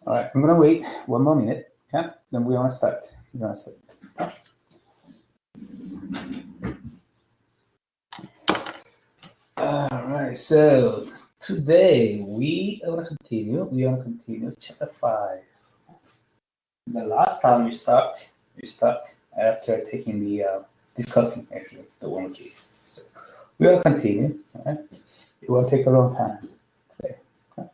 All right, I'm gonna wait 1 more minute. Okay, then we're gonna start. Okay? All right, so today we are gonna continue chapter 5. The last time we start after taking the discussing actually the one case. So we will continue. All right, it will take a long time today. Okay?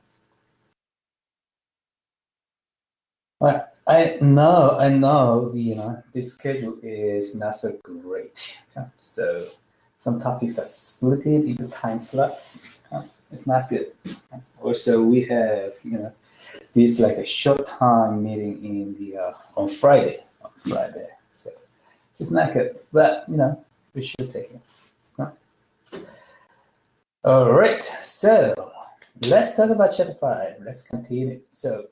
All right, I know the schedule is not so great. Okay? So some topics are split into time slots. Okay? It's not good. Okay? Also, we have this like a short time meeting in the on Friday. So it's not good, but we should take it. Okay? All right, so let's talk about chapter 5. Let's continue. So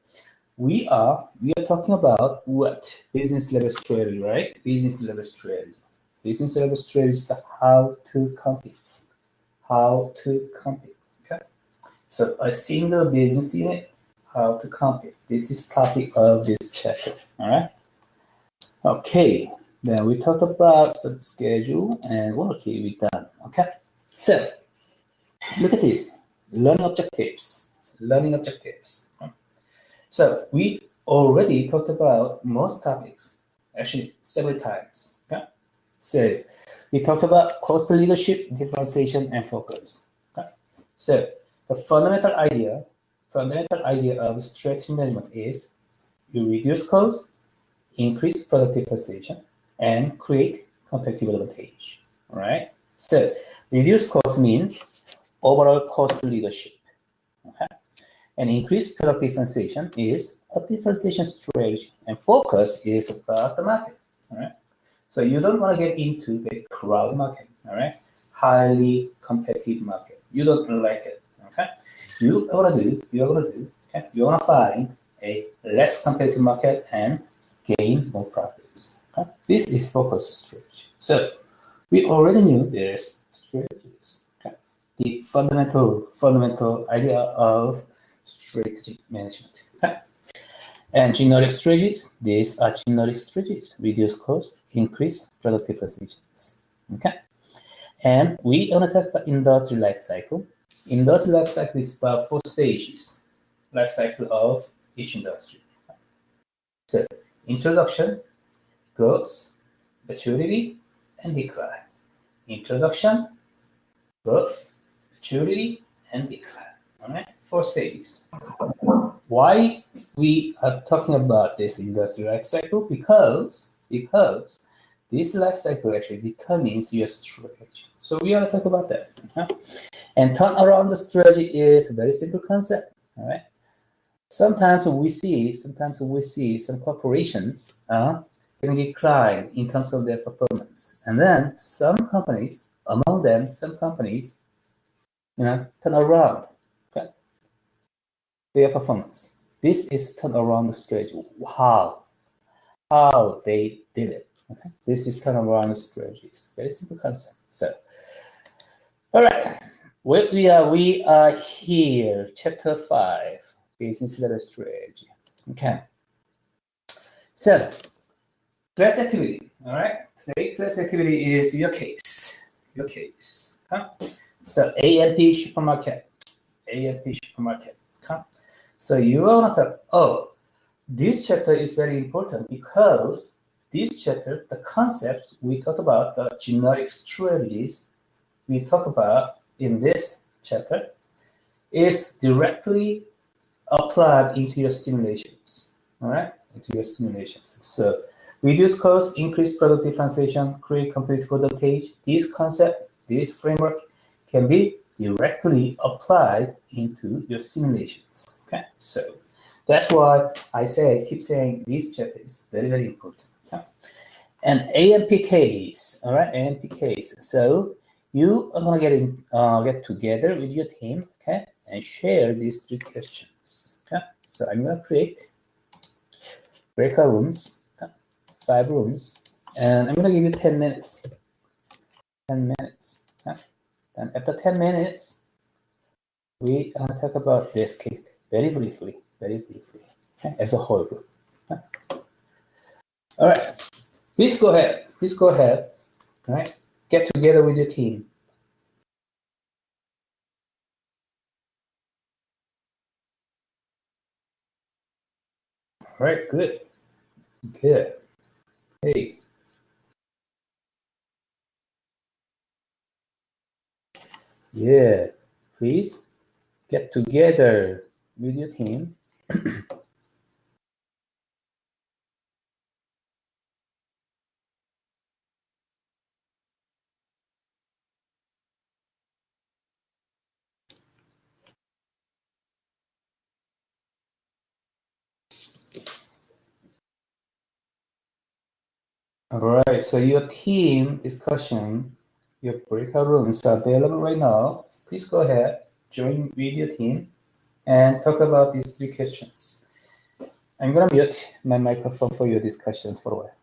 we are talking about what business level strategy, right? Business level strategy is how to compete. Okay, so a single business unit, how to compete. This is topic of this chapter. All right. Okay. Then we talked about some schedule and okay, we're done. Okay. So look at this. Learning objectives. So we already talked about most topics, actually several times. Okay? So we talked about cost leadership, differentiation, and focus. Okay? So the fundamental idea of strategy management is you reduce cost, increase product differentiation, and create competitive advantage. All right. So reduce cost means overall cost leadership. Okay. And increased product differentiation is a differentiation strategy, and focus is about the market. All right. So you don't want to get into a crowd market. All right. Highly competitive market. You don't like it. Okay. You want to find a less competitive market and gain more profits. Okay? This is focus strategy. So we already knew there's strategies. Okay? The fundamental idea of strategic management. Okay? And generic strategies, these are generic strategies. Reduce cost, increase product differentiations. Okay? And we want to talk about industry life cycle. Industry life cycle is about 4 stages. Life cycle of each industry. So introduction, growth, maturity, and decline. Introduction, growth, maturity, and decline. All right, 4 stages. Why we are talking about this industry life cycle? Because this life cycle actually determines your strategy. So we are going to talk about that. Okay? And turn around the strategy is a very simple concept. All right. Sometimes we see some corporations getting decline in terms of their performance, and then some companies, turn around their performance. This is turn around the strategy. How they did it. Okay, this is turn around strategies. Very simple concept. So, all right, we are here, chapter 5. Business level strategy. Okay. So, class activity. All right. Today, class activity is your case. Okay? So, A&P supermarket. Okay? So, you want to talk, this chapter is very important because this chapter, the concepts we talk about, the generic strategies we talk about in this chapter is directly applied into your simulations. All right, into your simulations. So reduce cost, increase product differentiation, create competitive advantage. This concept, this framework can be directly applied into your simulations. Okay, so that's why I keep saying this chapter is very, very important. Okay? And A&P case, all right, A&P case. So you are gonna get together with your team, okay, and share these 3 questions. Okay, so I'm gonna create breakout rooms, 5 rooms, and I'm gonna give you 10 minutes. 10 minutes. Okay? And after 10 minutes, we talk about this case very briefly. as a whole group. All right, please go ahead. Please go ahead. All right, get together with your team. All right, good, good. Hey, yeah, please get together with your team. All right, so your team discussion, your breakout rooms are available right now. Please go ahead, join with your team, and talk about these three questions. I'm gonna mute my microphone for your discussions for a while.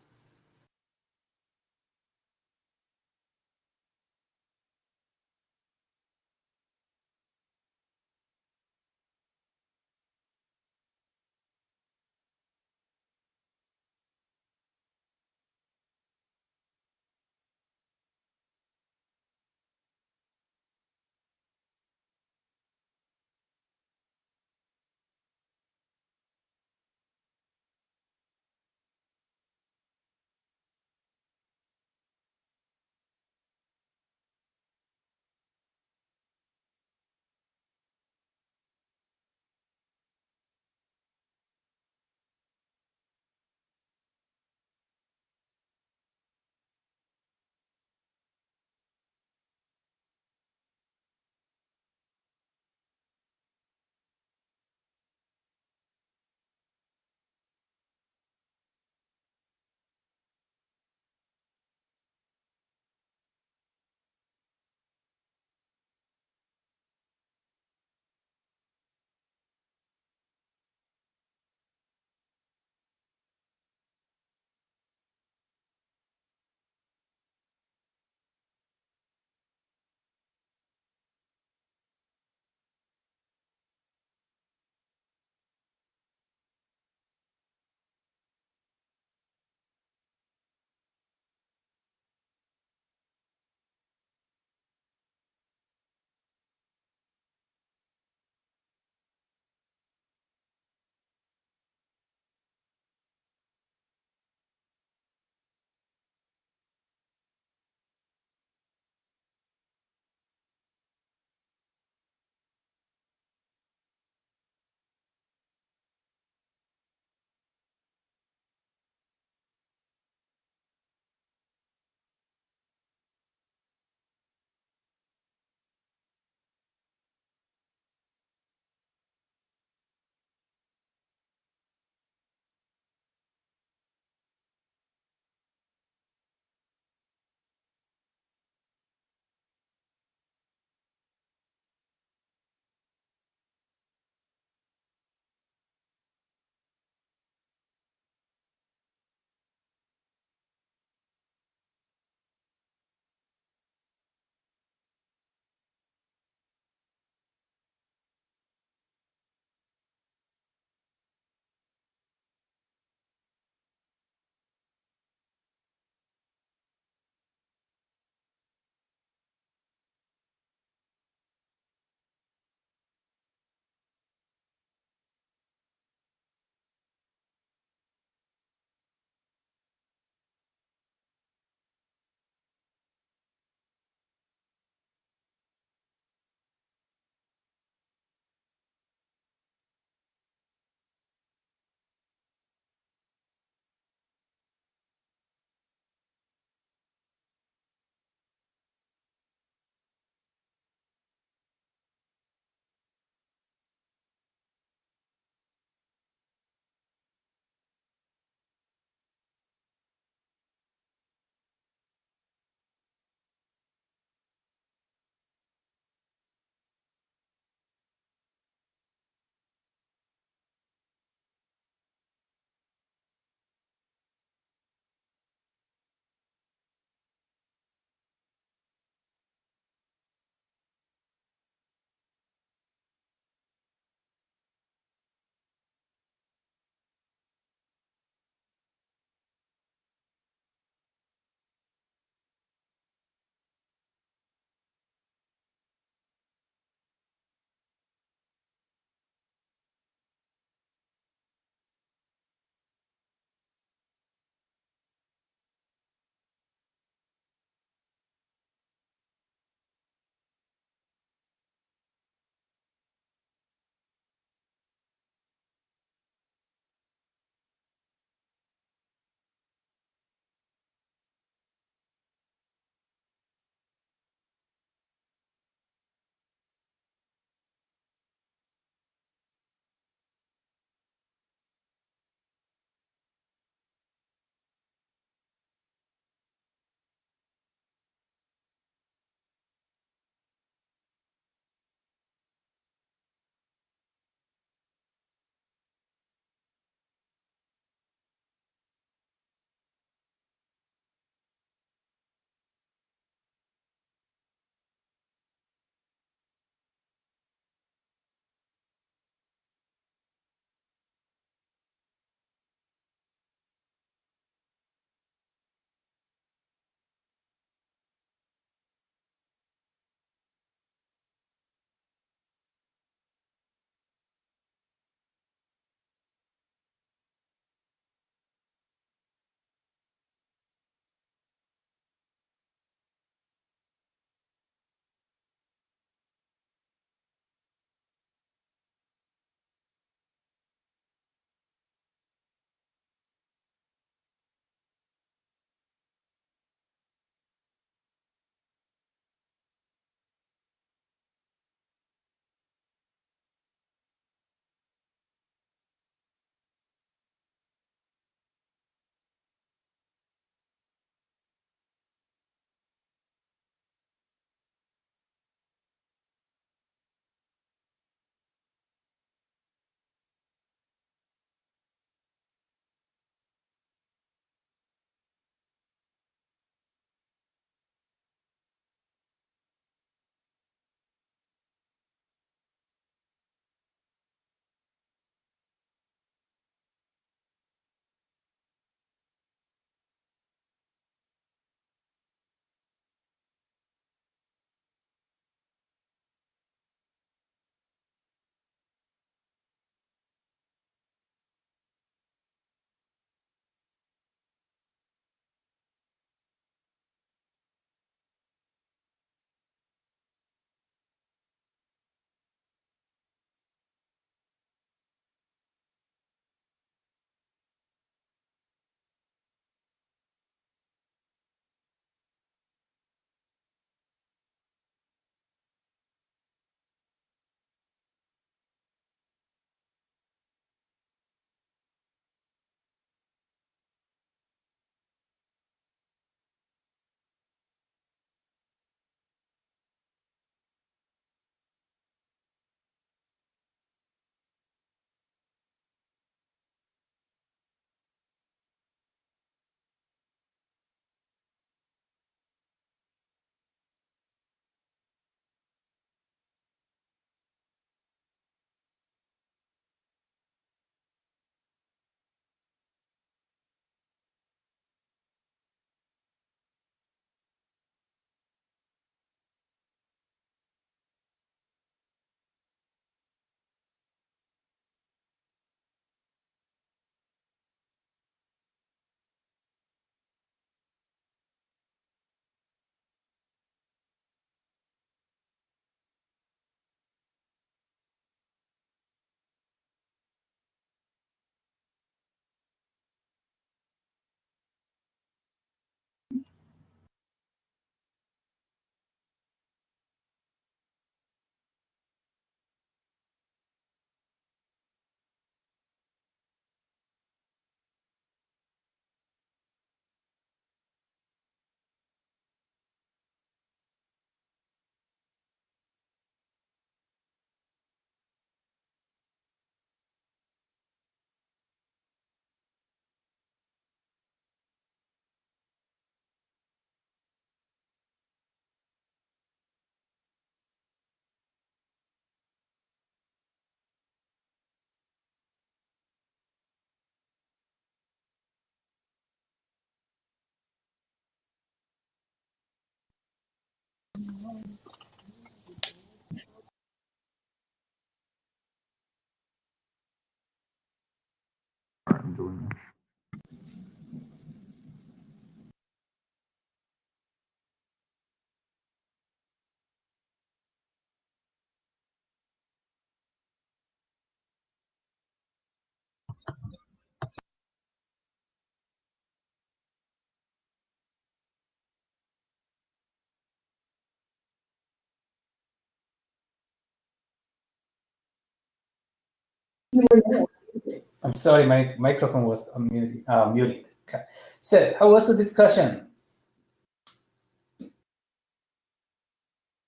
I'm sorry, my microphone was muted. Okay. So, how was the discussion?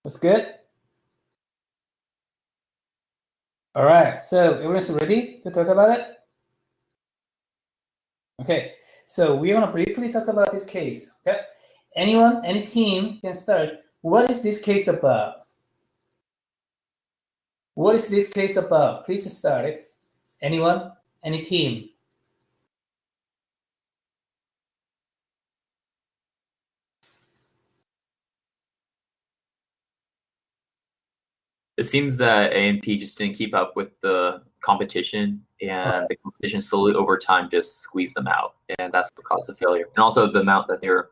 Was good? All right, so everyone's ready to talk about it? Okay, so we're gonna briefly talk about this case, okay? Anyone, any team can start. What is this case about? What is this case about? Please start it. Anyone, any team? It seems that A&P just didn't keep up with the competition, and the competition slowly over time just squeezed them out, and that's what caused the failure. And also the amount that they're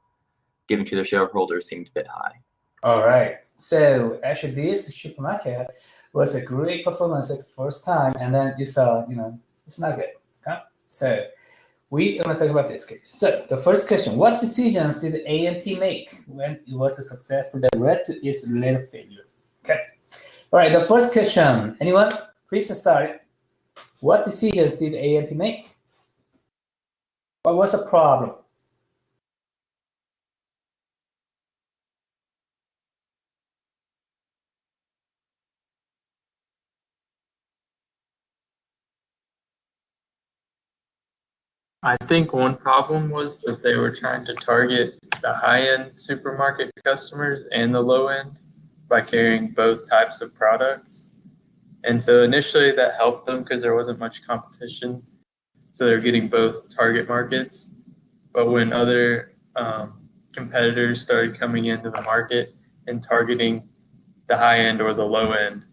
giving to their shareholders seemed a bit high. All right. So actually, this supermarket was a great performance at the first time, and then it's it's not good. Okay. So we're gonna talk about this case. So the first question: what decisions did A&P make when it was a successful that led to its later failure? Okay. All right. The first question. Anyone? Please start. What decisions did A&P make? What was the problem? I think one problem was that they were trying to target the high-end supermarket customers and the low-end by carrying both types of products. And so initially that helped them because there wasn't much competition. So they're getting both target markets. But when other competitors started coming into the market and targeting the high end or the low end,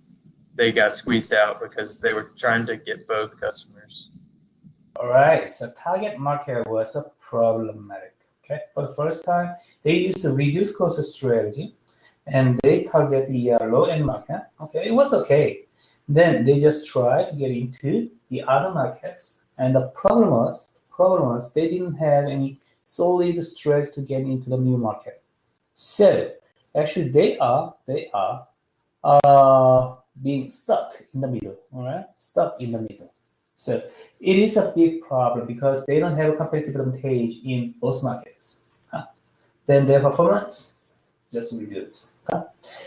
they got squeezed out because they were trying to get both customers. All right, so target market was a problematic. Okay, for the first time, they used a reduce cost strategy, and they target the low-end market. Okay, it was okay. Then they just tried to get into the other markets, and the problem was they didn't have any solid strategy to get into the new market. So actually, they are being stuck in the middle. All right, stuck in the middle. So it is a big problem because they don't have a competitive advantage in both markets. Then their performance just reduced.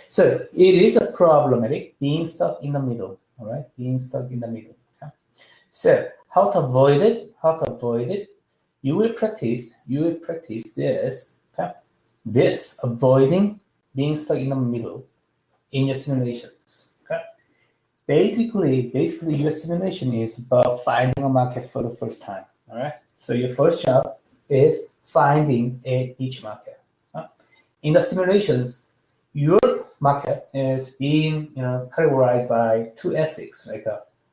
So it is a problematic being stuck in the middle. All right, being stuck in the middle. So how to avoid it? How to avoid it? You will practice this. This avoiding being stuck in the middle in your simulations. Basically, your simulation is about finding a market for the first time. All right. So your first job is finding each market. In the simulations, your market is being categorized by two aspects, like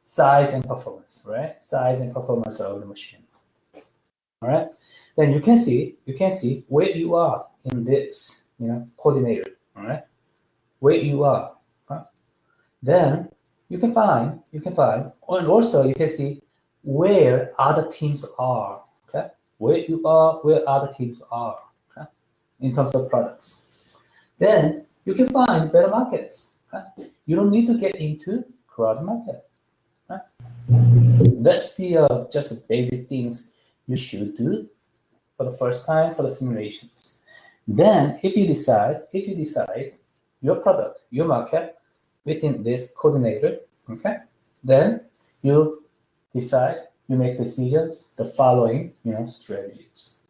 size and performance, right? Size and performance of the machine. All right. Then you can see where you are in this coordinator. All right. Where you are. Then you can find, and also you can see where other teams are, okay? Where you are, where other teams are, okay? In terms of products. Then you can find better markets, okay? You don't need to get into crowded market, okay? That's the just the basic things you should do for the first time for the simulations. Then if you decide your product, your market, within this coordinator, okay? Then you decide, you make decisions, the following, strategies.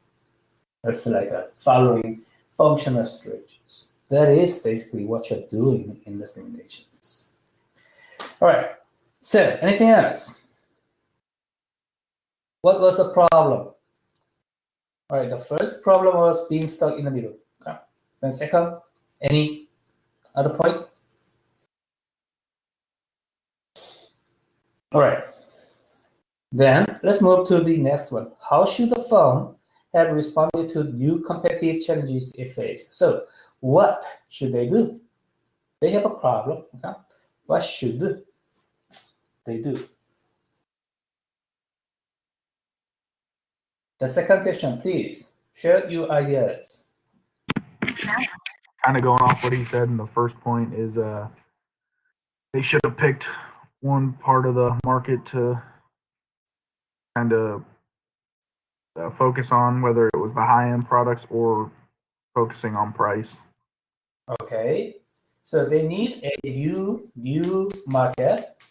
That's like a following functional strategies. That is basically what you're doing in the simulations. All right, so anything else? What was the problem? All right, the first problem was being stuck in the middle. Okay. Then second, any Other point? All right. Then let's move to the next one. How should the firm have responded to new competitive challenges it faced? So what should they do? They have a problem. Okay? What should they do? The second question, please share your ideas. Kind of going off what he said in the first point is they should have picked one part of the market to kind of focus on, whether it was the high-end products or focusing on price. Okay, so they need a new market,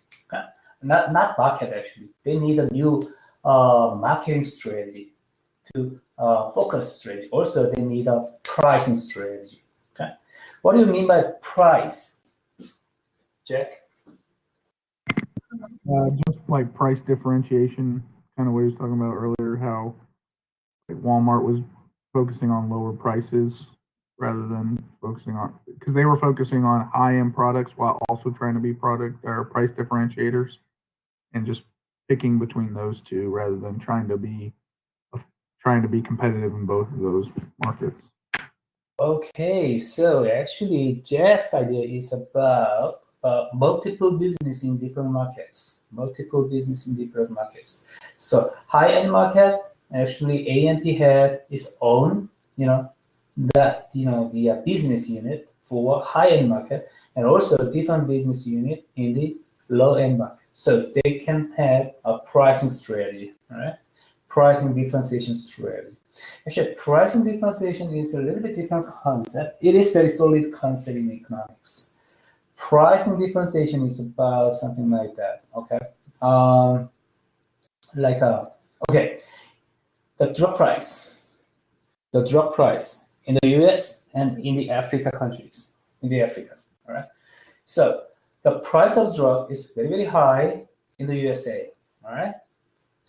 not market actually. They need a new marketing strategy to focus strategy. Also, they need a pricing strategy. Okay, what do you mean by price, Jack? Just like price differentiation, kind of what he was talking about earlier, how like Walmart was focusing on lower prices rather than focusing on, because they were focusing on high-end products while also trying to be product or price differentiators, and just picking between those two rather than trying to be competitive in both of those markets. Okay, so actually Jack's idea is about multiple business in different markets. So high-end market, actually A&P has its own, the business unit for high-end market, and also different business unit in the low-end market. So they can have a pricing strategy, all right? Pricing differentiation strategy. Actually, pricing differentiation is a little bit different concept. It is very solid concept in economics. Pricing differentiation is about something like that. Okay, okay, the drug price in the U.S. and in the Africa countries, all right. So the price of drug is very, very high in the USA, all right,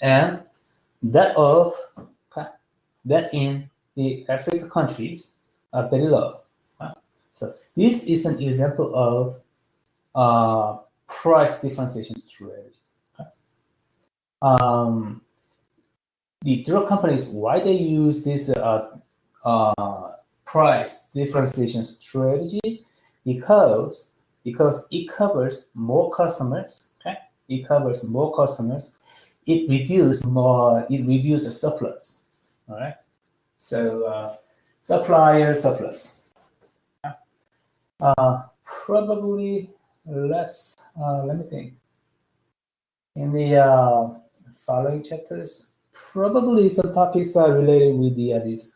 and that in the Africa countries are very low. Right? So this is an example of price differentiation strategy. Okay? The drug companies, why they use this price differentiation strategy? Because it covers more customers. Okay, It reduces surplus. All right. So supplier surplus. Probably less. Let me think. In the following chapters, probably some topics are related with this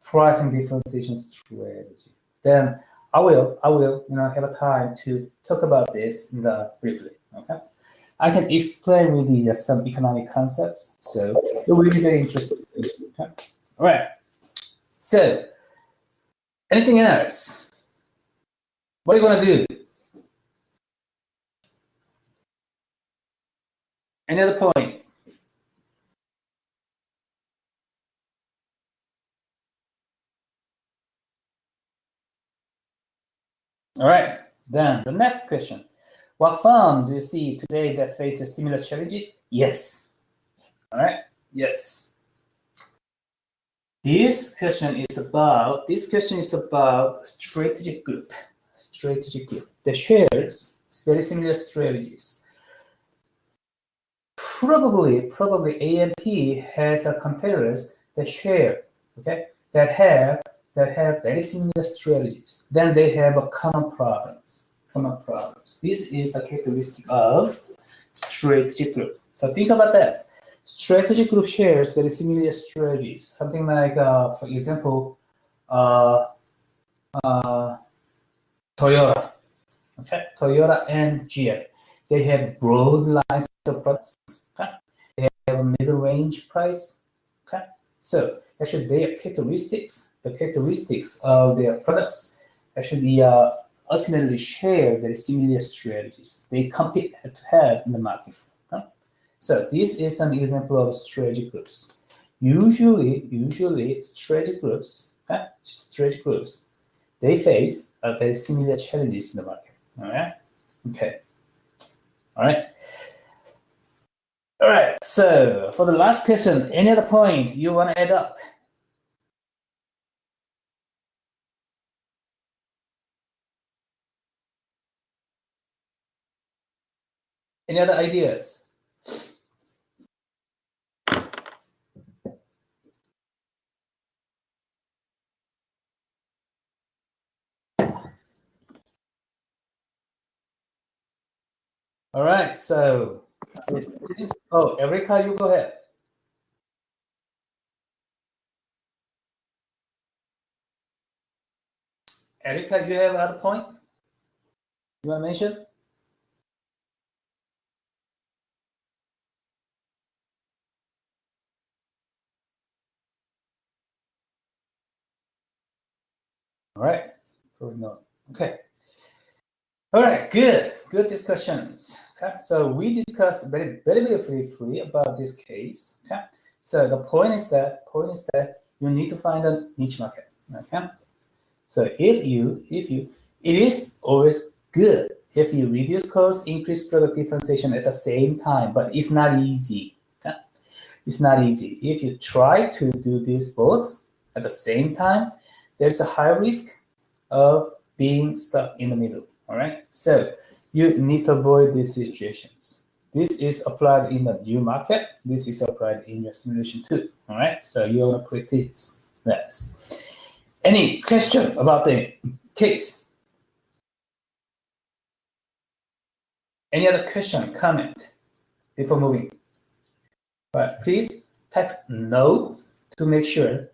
pricing differentiation strategy. Then I will have a time to talk about this briefly. Okay, I can explain with you some economic concepts, so it will be very interesting. Okay? All right. So, anything else? What are you gonna do? Any other point? All right. Then the next question. What firm do you see today that faces similar challenges? Yes. All right. Yes. This question is about strategic group. That shares very similar strategies. Probably A&P has competitors that share, okay, that have very similar strategies. Then they have a common problems. This is a characteristic of strategic group. So think about that. Strategic group shares very similar strategies. Something like, for example, Toyota. Okay, Toyota and GM. They have broad lines of products. Okay? They have a middle range price. Okay, so actually their characteristics, the characteristics of their products, actually ultimately share very similar strategies. They compete head-to-head in the market. Okay? So this is an example of strategic groups. Usually strategic groups they face very similar challenges in the market. All right. Okay. All right. All right. So for the last question, any other point you want to add up? Any other ideas? All right. So, oh, Erica, you go ahead. Erica, you have another point you want to mention? All right. No. Okay. All right. Good. Good discussions. Okay. So we discussed very briefly about this case. Okay. So the point is that you need to find a niche market. Okay. So it is always good if you reduce cost, increase product differentiation at the same time, but it's not easy. Okay? It's not easy. If you try to do this both at the same time, there's a high risk of being stuck in the middle. All right. So you need to avoid these situations. This is applied in the new market. This is applied in your simulation too. All right. So you want to practice this. Any question about the case? Any other question, comment before moving? But please type no to make sure.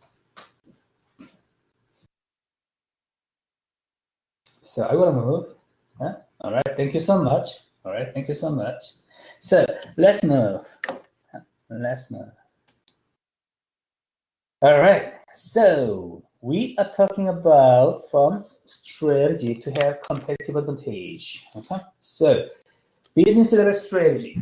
So I want to move. Huh? All right, thank you so much. All right, thank you so much. So let's move. Let's move. All right, so we are talking about firm's strategy to have competitive advantage. Okay, so business level strategy.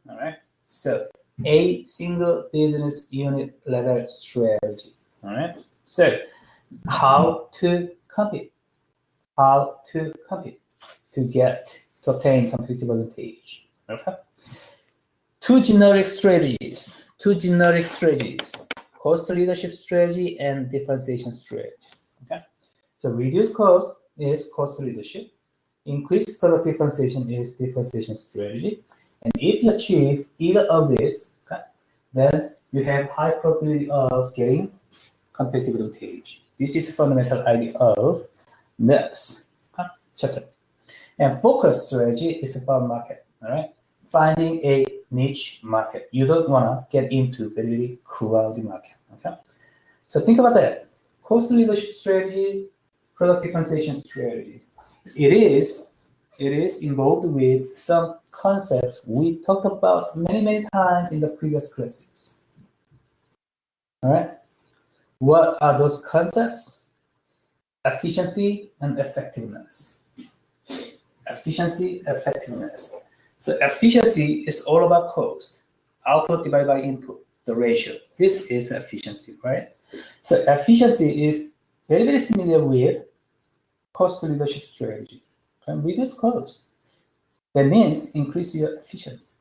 All right, so a single business unit level strategy. All right, so how to compete? How to compete to obtain competitive advantage. Okay, two generic strategies. Cost leadership strategy and differentiation strategy. Okay, so reduce cost is cost leadership. Increase product differentiation is differentiation strategy. And if you achieve either of these, okay, then you have high probability of getting competitive advantage. This is the fundamental idea of this chapter. And focus strategy is about market. All right, finding a niche market. You don't want to get into very crowded market. Okay, so think about that. Cost leadership strategy, product differentiation strategy. It is involved with some concepts we talked about many times in the previous classes. All right, what are those concepts? Efficiency and effectiveness. Efficiency, effectiveness. So efficiency is all about cost, output divided by input, the ratio. This is efficiency, right? So efficiency is very similar with cost leadership strategy. Okay? Reduce cost. That means increase your efficiency.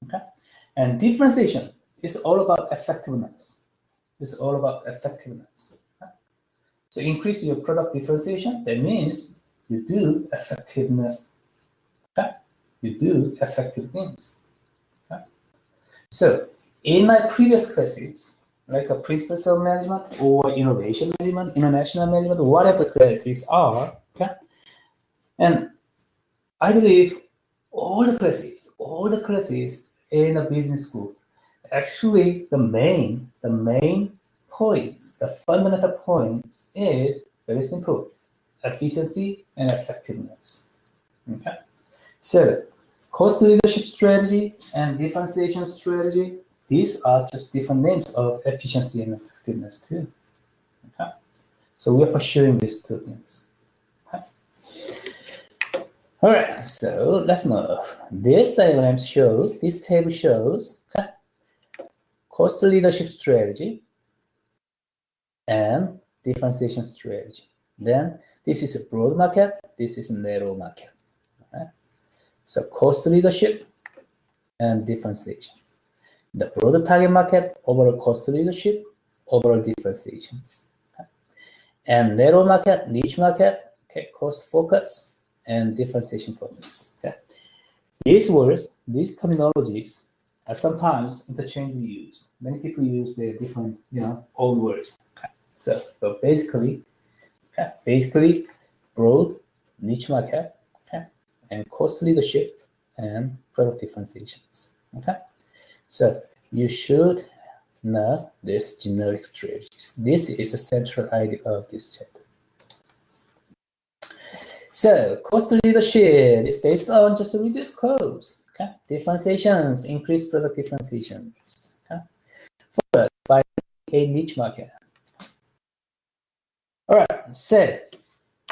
Okay? And differentiation is all about effectiveness. It's all about effectiveness. Okay? So increase your product differentiation. That means you do effectiveness. Okay? You do effective things. Okay? So in my previous classes, like a principles of management or innovation management, international management, whatever classes are, okay? And I believe all the classes in a business school, actually the main points, the fundamental points is very simple: efficiency and effectiveness. Okay. So cost leadership strategy and differentiation strategy, these are just different names of efficiency and effectiveness too. Okay. So we are pursuing these two things. Okay. All right, so let's move. This table shows cost leadership strategy and differentiation strategy. Then this is a broad market, this is a narrow market. Right? So cost leadership and differentiation. The broader target market, overall cost leadership, overall differentiations. Okay? And narrow market, niche market, okay, cost focus and differentiation focus. Okay? These words, these terminologies are sometimes interchangeably used. Many people use their different, old words. Okay? So, but basically, broad, niche market, okay, and cost leadership and product differentiations. Okay, so you should know these generic strategies. This is the central idea of this chapter. So cost leadership is based on just reduce costs. Okay, differentiations, increase product differentiations. Okay, focus by a niche market. All right, so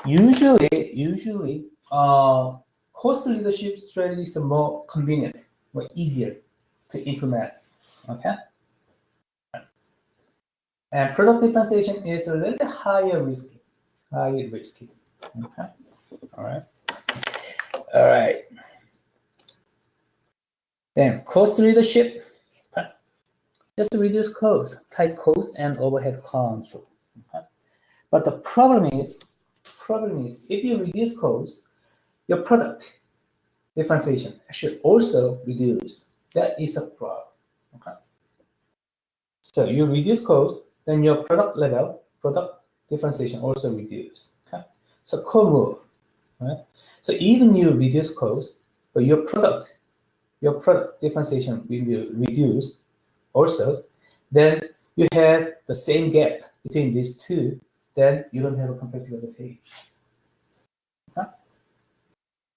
usually, cost leadership strategies are more convenient, more easier to implement. Okay, and product differentiation is a little bit higher risky. Okay, all right. Then cost leadership, okay, just reduce costs, tight costs and overhead control. Okay, but the problem is if you reduce costs, your product differentiation should also reduce. That is a problem. Okay. So you reduce costs, then your product differentiation also reduce. Okay. So co-move. Right? So even you reduce costs, but your product differentiation will be reduced also, then you have the same gap between these two, then you don't have a competitive advantage. Okay?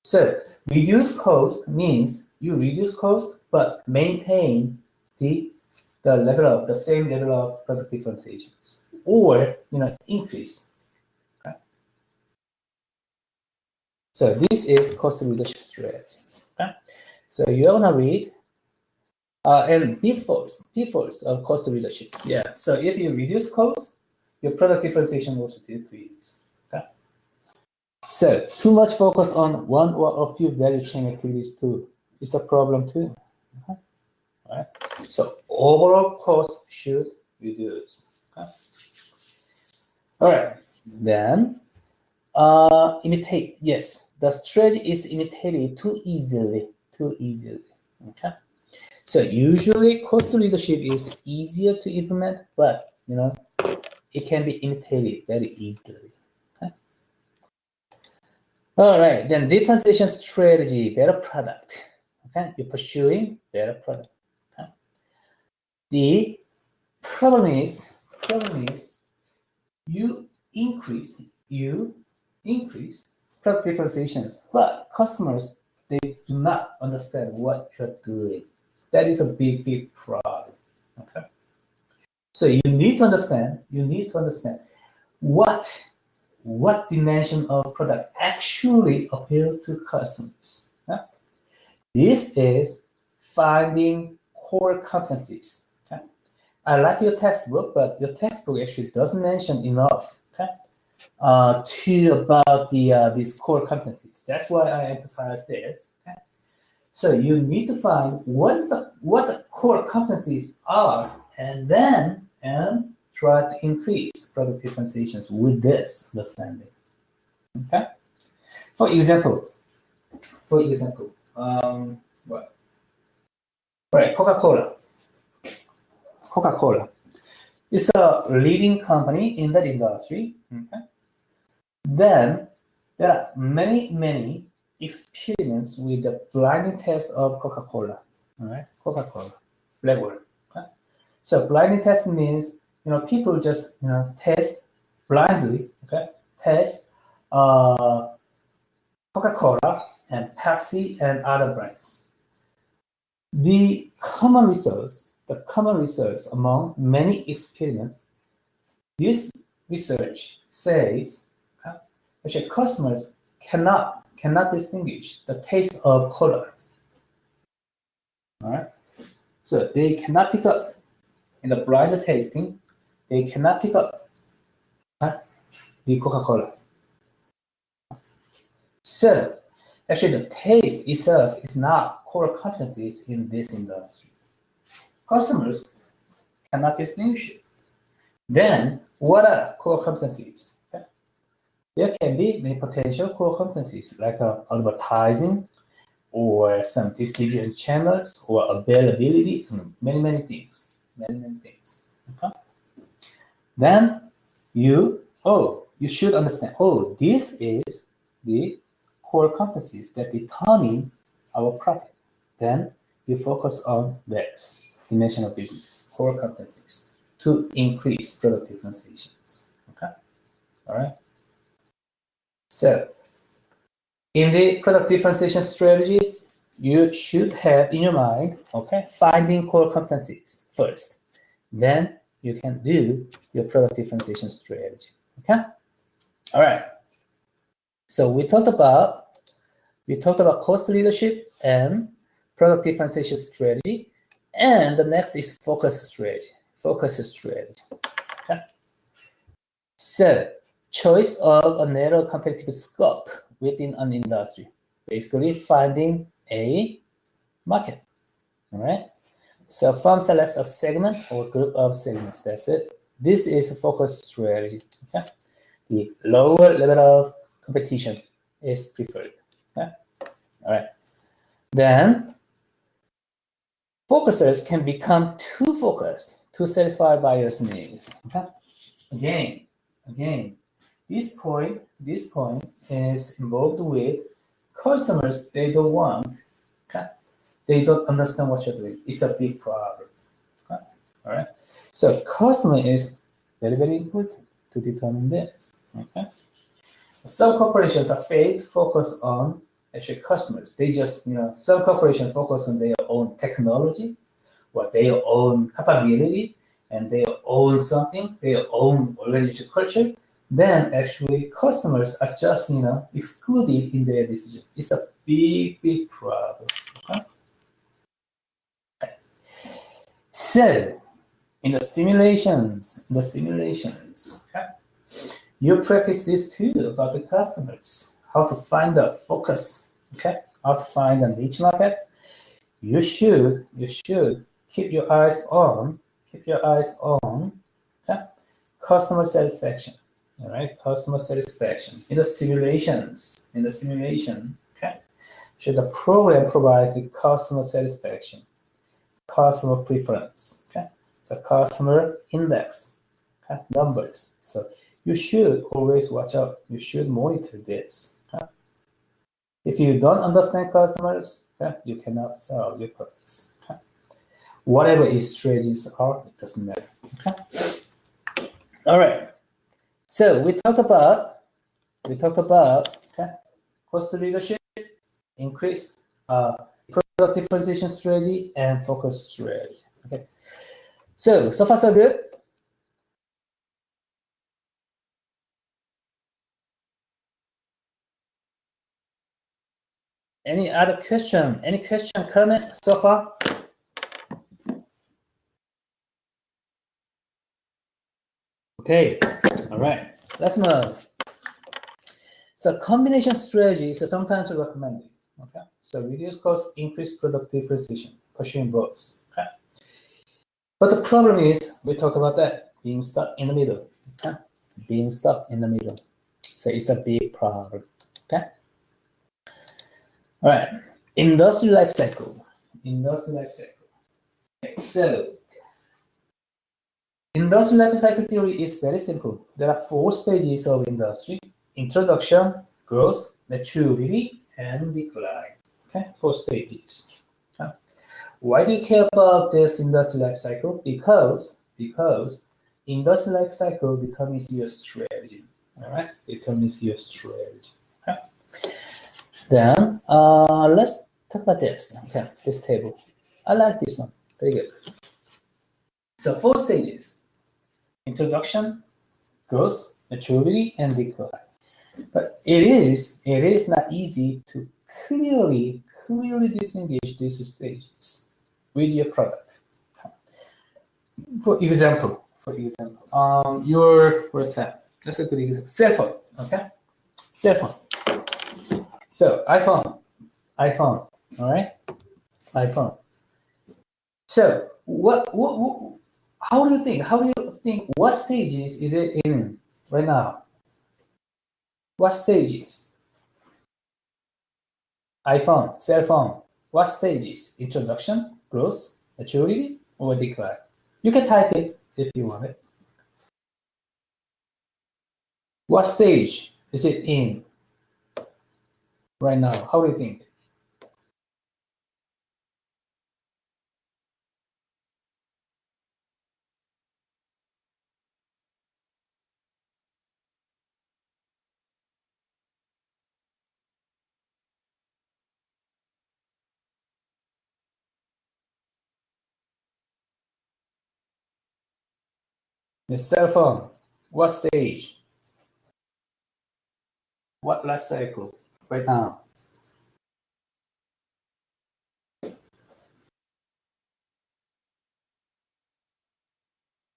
So reduce cost means you reduce cost but maintain the same level of product differentiations, or increase. Okay? So this is cost reduction strategy. Okay? So you're gonna read and defaults of cost leadership. Yeah. So if you reduce cost, your product differentiation also decrease. Okay. So too much focus on one or a few value chain activities too is a problem too. Okay. All right. So overall cost should reduce. Okay. All right. Then imitate. Yes, the strategy is imitated too easily. Okay. So usually cost leadership is easier to implement, but it can be imitated very easily. Okay. All right, then differentiation strategy, better product. Okay, you're pursuing better product. Okay. The problem is you increase product differentiations, but customers, they do not understand what you're doing. That is a big problem. Okay. So you need to understand what dimension of product actually appeal to customers. Okay? This is finding core competencies. Okay? I like your textbook, but your textbook actually doesn't mention enough. Okay? About these core competencies. That's why I emphasize this. Okay? So you need to find what the core competencies are, and try to increase product differentiations with this understanding. Okay. For example, what? Right, Coca-Cola. Coca-Cola is a leading company in that industry. Okay. Then there are many experiments with the blinding test of Coca-Cola. All right, Coca-Cola, black word. Okay? So blinding test means people just test blindly. Okay, test Coca-Cola and Pepsi and other brands. The common results among many experiments, this research says actually customers cannot distinguish the taste of colas. All right, so they cannot pick up in the blind tasting. They cannot pick up The Coca-Cola. So actually the taste itself is not core competencies in this industry. Customers cannot distinguish it. Then what are core competencies? Okay. There can be many potential core competencies like advertising or some distribution channels or availability, many things. Okay. Then you should understand, this is the core competencies that determine our profits. Then you focus on this dimension of business, core competencies, to increase product differentiations. Okay, all right. So in the product differentiation strategy, you should have in your mind, okay, finding core competencies first. Then you can do your product differentiation strategy. Okay, all right. So we talked about cost leadership and product differentiation strategy, and the next is focus strategy. Okay. So choice of a narrow competitive scope within an industry, basically finding a market. All right. So firm selects a segment or group of segments. That's it. This is a focus strategy. Okay. The lower level of competition is preferred. Okay. All right. Then focusers can become too focused to satisfy buyers' needs. Okay. Again, this point is involved with customers. They don't want. Okay. They don't understand what you're doing. It's a big problem. Okay. All right. So customer is very important to determine this. Okay. Some corporations are failed to focus on actually customers. They just, some corporations focus on their own technology or their own capability and their own something, their own organizational culture. Then actually customers are just, excluded in their decision. It's a big problem. Okay? So in the simulations, okay, you practice this too about the customers, how to find the focus, okay, how to find a niche market. You should keep your eyes on, okay, customer satisfaction. All right, customer satisfaction in the simulations. Okay, so the program provides the customer satisfaction, customer preference. Okay, so customer index, okay, numbers. So you should always watch out. You should monitor this. Okay? If you don't understand customers, okay, you cannot sell your products. Okay? Whatever its strategies are, it doesn't matter. Okay? All right. So we talked about okay, cost leadership, increase product differentiation strategy, and focus strategy. Okay. So far so good. Any other question? Any question, comment so far? Okay, all right, let's move. So combination strategies are sometimes recommended. Okay, so reduce cost, increase product differentiation, pursuing both. Okay, but the problem is, we talked about that, being stuck in the middle. Okay, being stuck in the middle. So it's a big problem. Okay. All right, industry life cycle. Okay, so industry life cycle theory is very simple. There are 4 stages of industry: introduction, growth, maturity, and decline. Okay, 4 stages. Okay. Why do you care about this industry life cycle? Because industry life cycle determines your strategy. All right, determines your strategy. Okay. Then let's talk about this. Okay, this table. I like this one. Very good. So 4 stages: introduction, growth, maturity, and decline. But it is not easy to clearly distinguish these stages with your product. For example, what's that? That's a good example. Cell phone, okay? Cell phone. So iPhone, all right? iPhone. So how do you think, what stages is it in right now? What stages? iPhone, cell phone, what stages? Introduction, growth, maturity, or decline? You can type it if you want it. What stage is it in right now? How do you think? The cell phone, what stage? What life cycle right now?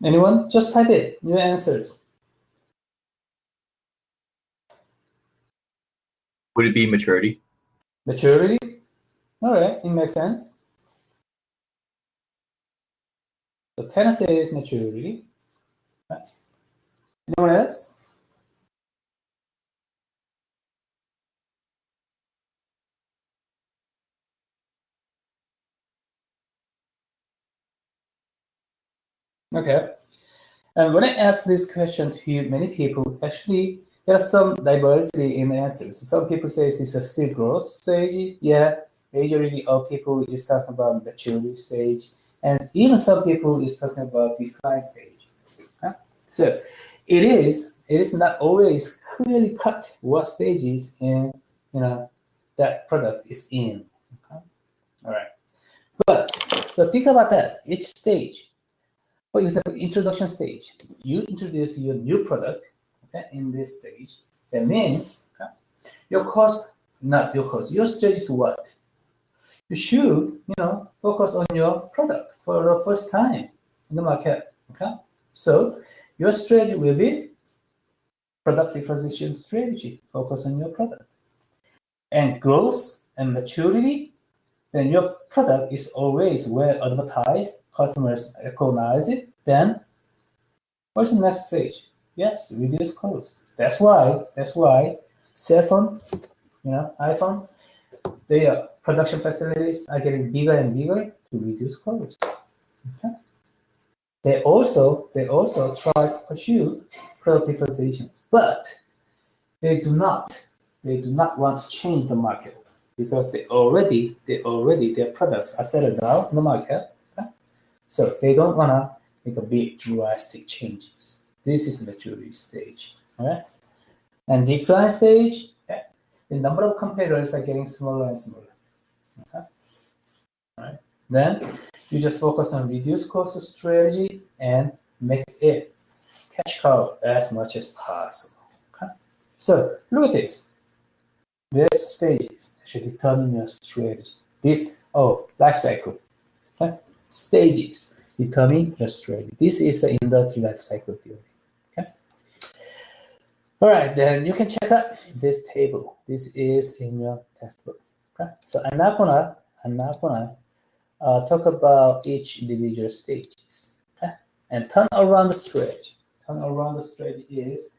Anyone? Just type it, your answers. Would it be maturity? Maturity? All right, it makes sense. So Tennessee is maturity. Anyone else? Okay. And when I ask this question to many people, actually, there's some diversity in the answers. Some people say it's a still growth stage. Yeah, majority of people is talking about maturity stage, and even some people is talking about decline stage. Huh? So it is not always clearly cut what stages in that product is in. Okay? All right, but so think about that. Each stage. For example, introduction stage, you introduce your new product, okay, in this stage. That means your cost, not your cost, your strategy is what? You should, focus on your product for the first time in the market, okay? So your strategy will be product differentiation strategy, focus on your product. And growth and maturity, then your product is always well advertised, customers recognize it, then what's the next stage? Yes, reduce cost. That's why cell phone, iPhone, their production facilities are getting bigger and bigger to reduce cost. Okay. They also try to pursue product differentiations, but they do not want to change the market because their products are settled down in the market. Okay? So they don't want to make a big drastic changes. This is maturity stage. All right. And decline stage, okay, the number of competitors are getting smaller and smaller. Okay. All right. Then you just focus on reduce cost strategy and make it cash cow as much as possible. Okay. So look at this. These stages should determine your strategy. Life cycle. Okay. Stages determine your strategy. This is the industry life cycle theory. Okay. All right, then you can check out this table. This is in your textbook. Okay. So I'm not gonna talk about each individual stages. Okay. And turn around the strategy. Turn around the strategy is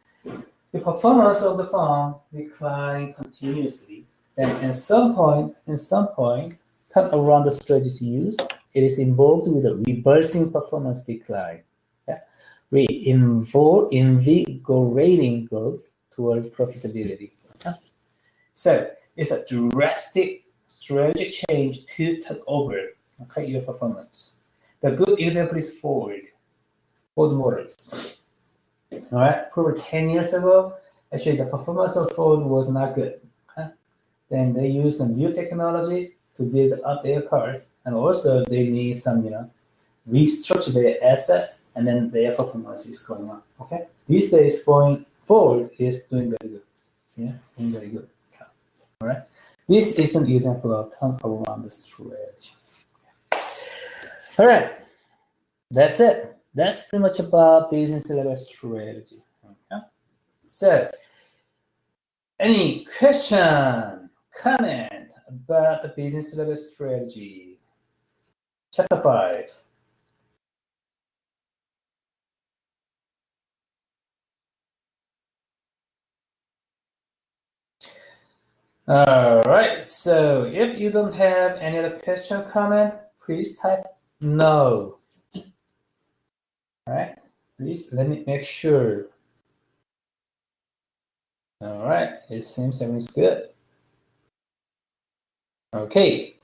the performance of the firm decline continuously. Then at some point, turn around the strategy used. It is involved with a reversing performance decline. Okay? Invigorating growth towards profitability. Okay? So it's a drastic strategic change to take over your performance. The good example is Ford Motors. All right, probably 10 years ago, actually the performance of Ford was not good. Okay? Then they used some new technology to build up their cars, and also they need some, restructure their assets, and then their performance is going up. Okay, these days going forward is doing very good. Yeah, doing very good. Okay. All right, this is an example of turn around the strategy. Okay. All right, that's it. That's pretty much about business level strategy. Okay. So, any question, comment about the business level strategy? Chapter 5. All right, so if you don't have any other question, comment, please type no. All right, please let me make sure. All right, it seems everything's good. Okay.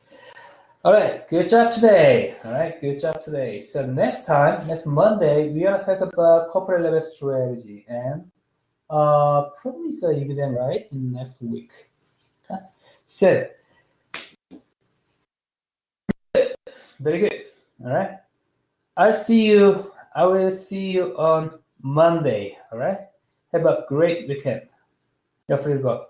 All right, good job today. All right, good job today. So next time, next Monday, we're gonna talk about corporate level strategy, and probably it's an exam, right, in next week. Okay. So very good. All right. I will see you on Monday. All right. Have a great weekend. You're free to go.